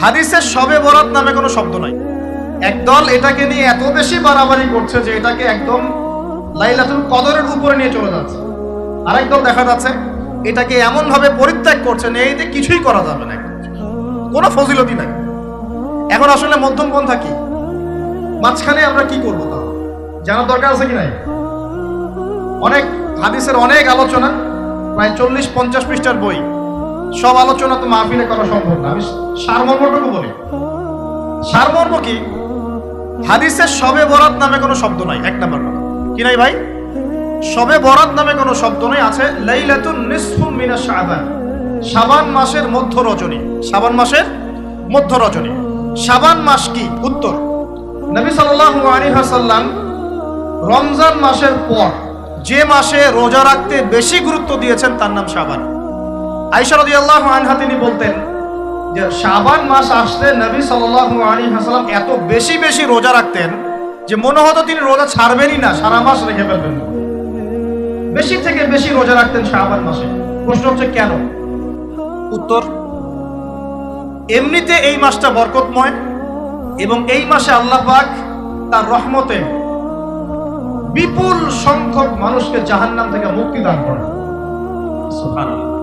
হাদিসে শবে বরাত নামে কোনো শব্দ নাই। একদল এটাকে নিয়ে এত বেশি বাড়াবাড়ি করছে যে এটাকে একদম লাইলাতুল কদরের উপরে নিয়ে চলে যাচ্ছে। আরেক দল দেখা যাচ্ছে এটাকে এমন ভাবে পরিত্যাগ করছে যে এইতে কিছুই করা যাবে না, কোনো ফজিলতি নাই। এখন আসলে মধ্যম পন্থা কি, মাঝখানে আমরা কি করবো তা জানার দরকার আছে কি নাই? অনেক হাদিসের অনেক আলোচনা, প্রায় 40-50 পৃষ্ঠার বই, সব আলোচনা তো মাহফিলে করা সম্ভব না। আমি সারমর্মটুকু বলি। সারমর্ম কি? হাদিসের শবে বরাত নামে কোনো শব্দ নাই। এক নাম্বার কথা কি নাই ভাই? শবে বরাত নামে কোনো শব্দ নেই। আছে লাইলাতুন নিসফু মিনাশ শাবান, শাবান মাসের মধ্য রজনী। শাবান মাসের মধ্য রজনী। শাবান মাস কি? উত্তর, নবী সাল্লাল্লাহু আলাইহি ওয়াসাল্লাম রমজান মাসের পর যে মাসে রোজা রাখতে বেশি গুরুত্ব দিয়েছেন তার নাম শাবান। আয়েশা রাদিয়াল্লাহু আনহা তিনি বলতেন যে শাবান মাস আসলে নবী সাল্লাল্লাহু আলাইহি ওয়াসাল্লাম এত বেশি বেশি রোজা রাখতেন যে মনে হতো তিনি রোজা ছাড়বেনই না, সারা মাস রেখে ফেলবেন। বেশি থেকে বেশি রোজা রাখতেন শাবান মাসে। প্রশ্ন হচ্ছে কেন? উত্তর, এমনিতে এই মাসটা বরকতময় এবং এই মাসে আল্লাহ পাক তার রহমতে বিপুল সংখ্যক মানুষকে জাহান্নাম থেকে মুক্তি দান করেন। সুবহানাল্লাহ।